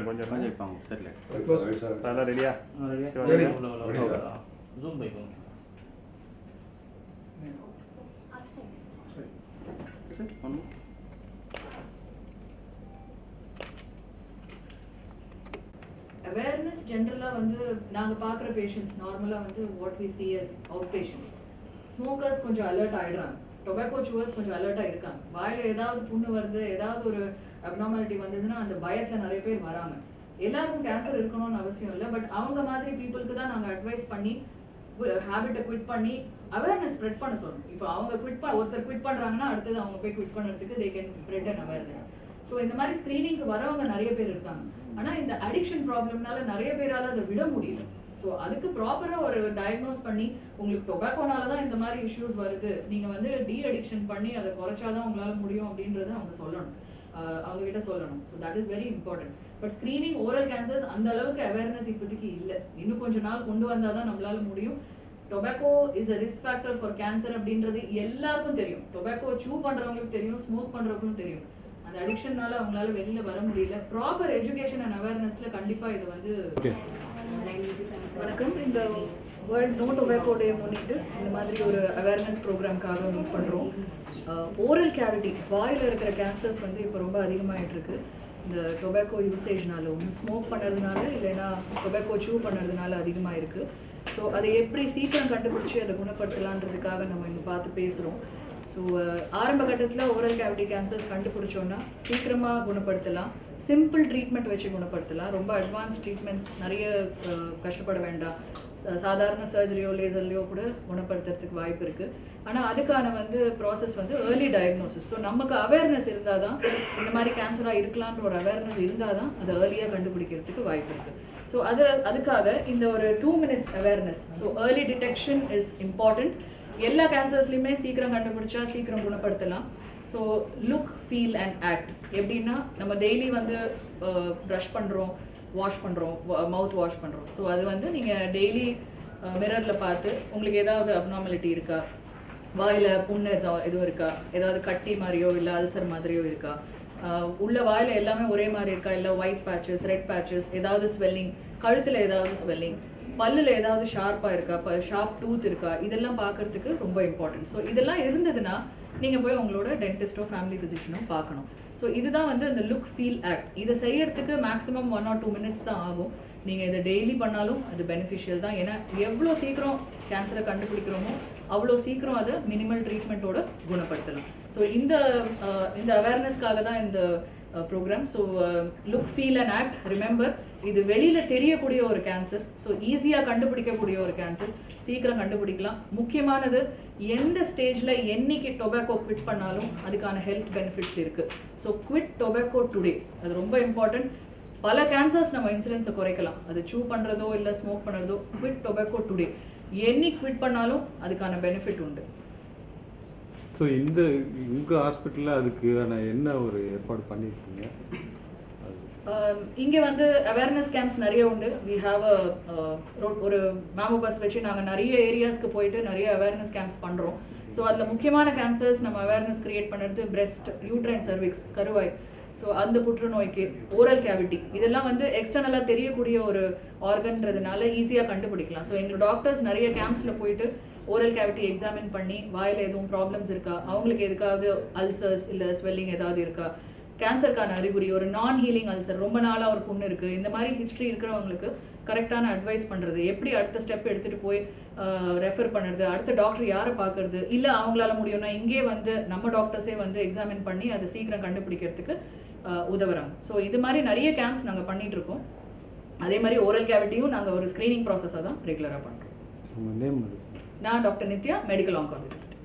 கொஞ்சம் வைப்பாங்க தெரியல. அதெல்லாம் ரெடியா? ஜூம் வைக்கணும். அவேர்னஸ் ஜென்ரலாக வந்து நாங்கள் பார்க்குற பேஷண்ட்ஸ் நார்மலாக வந்து what we see is out patients. Smokers கொஞ்சம் அலர்ட் ஆகிடுறாங்க, டொபாக்கோ சூவர்ஸ் கொஞ்சம் அலர்ட்டாக இருக்காங்க. வாயில் ஏதாவது புண்ணு வருது, ஏதாவது ஒரு அப்நார்மாலிட்டி வந்ததுன்னா அந்த பயத்தில் நிறைய பேர் வராங்க. எல்லாருக்கும் கேன்சர் இருக்கணும்னு அவசியம் இல்லை, பட் அவங்க மாதிரி பீப்புளுக்கு தான் நாங்கள் அட்வைஸ் பண்ணி ஹேபிட்டை குவிட் பண்ணி அவேர்னஸ் ஸ்ப்ரெட் பண்ண சொல்லணும். இப்போ அவங்க ஒருத்தர் குவிட் பண்ணுறாங்கன்னா அடுத்தது அவங்க போய் குவிட் பண்ணுறதுக்கு they can spread and awareness. So இந்த மாதிரி ஸ்க்ரீனிங்க்கு வரவங்க நிறைய பேர் இருக்காங்க. ஆனால் இந்த அடிக்ஷன் ப்ராப்ளம்னால நிறைய பேரால் அதை விட முடியல. ஸோ அதுக்கு ப்ராப்பராக ஒரு டயக்னோஸ் பண்ணி உங்களுக்கு டொபாக்கோனால தான் இந்த மாதிரி இஷ்யூஸ் வருது, நீங்கள் வந்து டி அடிக்ஷன் பண்ணி அதை குறைச்சாதான் உங்களால் முடியும் அப்படின்றத அவங்க சொல்லணும், அவங்க கிட்ட சொல்லணும். So that is very important. But screening oral cancers அந்த அளவுக்கு அவேர்னஸ் இப்போதைக்கு இல்லை. இன்னும் கொஞ்ச நாள் கொண்டு வந்தால் தான் நம்மளால முடியும். Tobacco is a risk factor for cancer அப்படின்றது எல்லாருக்கும் தெரியும். டொபாக்கோ சூ பண்ணுறவங்களுக்கு தெரியும், ஸ்மோக் பண்ணுறவங்களுக்கும் தெரியும். அந்த அடிக்ஷன்னால அவங்களால வெளியில வர முடியல. ப்ராப்பர் எஜுகேஷன் அண்ட் அவேர்னஸ்ல கண்டிப்பா இது வந்து. வணக்கம். இந்த வேர்ல்ட் நோ டொபாக்கோ டே முன்னிட்டு இந்த மாதிரி ஒரு அவேர்னஸ் ப்ரோக்ராம்காக மீட் பண்ணுறோம். ஓரல் கேவிட்டி, வாயில் இருக்கிற கேன்சர்ஸ் வந்து இப்போ ரொம்ப அதிகமாகிட்டு இருக்கு. இந்த டொபாக்கோ யூசேஜ்னால, ஒன்று ஸ்மோக் பண்ணுறதுனால இல்லைன்னா டொபாக்கோ சூ பண்ணுறதுனால அதிகமாக இருக்குது. ஸோ அதை எப்படி சீக்கிரம் கண்டுபிடிச்சி அதை குணப்படுத்தலான்றதுக்காக நம்ம இங்கே பார்த்து பேசுகிறோம். ஸோ ஆரம்ப கட்டத்தில் ஓரல் கேவிட்டி கேன்சர்ஸ் கண்டுபிடிச்சோன்னா சீக்கிரமாக குணப்படுத்தலாம். சிம்பிள் ட்ரீட்மெண்ட் வச்சு குணப்படுத்தலாம். ரொம்ப அட்வான்ஸ் ட்ரீட்மெண்ட்ஸ் நிறைய கஷ்டப்பட வேண்டாம். சாதாரண சர்ஜரியோ லேசர்லையோ கூட குணப்படுத்துறதுக்கு வாய்ப்பு இருக்குது. ஆனால் அதுக்கான வந்து ப்ராசஸ் வந்து ஏர்லி டயக்னோசிஸ். ஸோ நமக்கு அவேர்னஸ் இருந்தால் தான், இந்த மாதிரி கேன்சராக இருக்கலான்ற ஒரு அவேர்னஸ் இருந்தால் தான் அதை ஏர்லியாக கண்டுபிடிக்கிறதுக்கு வாய்ப்பு இருக்குது. ஸோ அதுக்காக இந்த ஒரு 2 minutes awareness. So early detection is important. எல்லா கேன்சர்ஸ்லையுமே சீக்கிரம் கண்டுபிடிச்சா சீக்கிரம் குணப்படுத்தலாம். So look, feel and act. எப்படின்னா நம்ம டெய்லி வந்து ப்ரஷ் பண்ணுறோம், வாஷ் பண்ணுறோம், மவுத் வாஷ் பண்ணுறோம். ஸோ அது வந்து நீங்கள் டெய்லி மிரரில் பார்த்து உங்களுக்கு ஏதாவது அப்நார்மாலிட்டி இருக்கா, வாயில் புண்ணு எதுவும் இருக்கா, ஏதாவது கட்டி மாதிரியோ இல்லை அல்சர் மாதிரியோ இருக்கா, உள்ள வாயில் எல்லாமே ஒரே மாதிரி இருக்கா, இல்லை ஒயிட் பேச்சஸ், ரெட் பேச்சஸ், ஏதாவது ஸ்வெல்லிங், கழுத்தில் ஏதாவது ஸ்வெல்லிங், பல்லில் ஏதாவது ஷார்ப்பாக இருக்கா, ஷார்ப் டூத் இருக்கா, இதெல்லாம் பார்க்கறதுக்கு ரொம்ப இம்பார்ட்டன்ட். ஸோ இதெல்லாம் இருந்ததுன்னா நீங்கள் போய் உங்களோட டென்டிஸ்டோ ஃபேமிலி ஃபிசிஷியனும் பார்க்கணும். ஸோ இதுதான் வந்து இந்த லுக், ஃபீல், ஆக்ட். இதை செய்யறதுக்கு மேக்ஸிமம் 1 or 2 minutes தான் ஆகும். நீங்கள் இதை டெய்லி பண்ணாலும் அது பெனிஃபிஷியல் தான். ஏன்னா எவ்வளோ சீக்கிரம் கேன்சரை கண்டுபிடிக்கிறோமோ அவ்வளோ சீக்கிரம் அதை மினிமல் ட்ரீட்மெண்ட்டோட குணப்படுத்தலாம். ஸோ இந்த அவேர்னஸ்க்காக தான் இந்த programme. So look, feel and act. Remember, இது வெளியில் தெரியக்கூடிய ஒரு கேன்சர். ஸோ ஈஸியாக கண்டுபிடிக்கக்கூடிய ஒரு கேன்சர். சீக்கிரம் கண்டுபிடிக்கலாம். முக்கியமானது, எந்த ஸ்டேஜில் என்னைக்கு டொபாக்கோ குவிட் பண்ணாலும் அதுக்கான ஹெல்த் பெனிஃபிட்ஸ் இருக்குது. ஸோ குவிட் டொபாக்கோ டுடே, அது ரொம்ப இம்பார்ட்டன்ட். பல கேன்சர்ஸ் நம்ம இன்சிடென்ஸை குறைக்கலாம். அது சூ பண்ணுறதோ இல்லை ஸ்மோக் பண்ணுறதோ. குவிட் டொபாக்கோ டுடே, என்னைக்கு குவிட் பண்ணாலும் அதுக்கான பெனிஃபிட் உண்டு. ஸோ உங்கள் ஹாஸ்பிட்டலில் அதுக்கான என்ன ஒரு ஏற்பாடு பண்ணியிருக்கீங்க? இங்கே வந்து அவேர்னஸ் கேம்ப்ஸ் நிறைய உண்டு. வி ஹாவ் ஒரு மேமோ பஸ் வச்சு நாங்கள் நிறைய ஏரியாஸ்க்கு போயிட்டு நிறைய அவேர்னஸ் கேம்ப்ஸ் பண்ணுறோம். ஸோ அதில் முக்கியமான கேன்சர்ஸ் நம்ம அவேர்னஸ் கிரியேட் பண்ணுறது பிரெஸ்ட், யூட்ரைன் சர்விக்ஸ், கருவாய், ஸோ அந்த புற்றுநோய்க்கு, ஓரல் கேவிட்டி, இதெல்லாம் வந்து எக்ஸ்டர்னலாக தெரியக்கூடிய ஒரு ஆர்கன்றதுனால ஈஸியாக கண்டுபிடிக்கலாம். ஸோ எங்கள் டாக்டர்ஸ் நிறைய கேம்ப்ஸில் போயிட்டு ஓரல் கேவிட்டி எக்ஸாமின் பண்ணி வாயில் எதுவும் ப்ராப்ளம்ஸ் இருக்கா, அவங்களுக்கு எதுக்காவது அல்சர்ஸ் இல்லை ஸ்வெல்லிங் ஏதாவது இருக்கா, கேன்சருக்கான அறிகுறி, ஒரு நான் ஹீலிங் அல்சர், ரொம்ப நாளாக ஒரு புண்ணு இருக்குது, இந்த மாதிரி ஹிஸ்ட்ரி இருக்கிறவங்களுக்கு கரெக்டான அட்வைஸ் பண்ணுறது, எப்படி அடுத்த ஸ்டெப் எடுத்துகிட்டு போய் ரெஃபர் பண்ணுறது, அடுத்த டாக்டர் யாரை பார்க்குறது, இல்லை அவங்களால முடியும்னா இங்கே வந்து நம்ம டாக்டர்ஸே வந்து எக்ஸாமின் பண்ணி அதை சீக்கிரம் கண்டுபிடிக்கிறதுக்கு உதவுறாங்க. ஸோ இது மாதிரி நிறைய கேம்ப்ஸ் நாங்கள் பண்ணிகிட்டு இருக்கோம். அதே மாதிரி ஓரல் கேவிட்டியும் நாங்கள் ஒரு ஸ்க்ரீனிங் ப்ராசஸாக தான் ரெகுலராக பண்ணுறோம். நேம்? நான் டாக்டர் நித்யா, மெடிக்கல் ஆங்காலஜிஸ்ட்.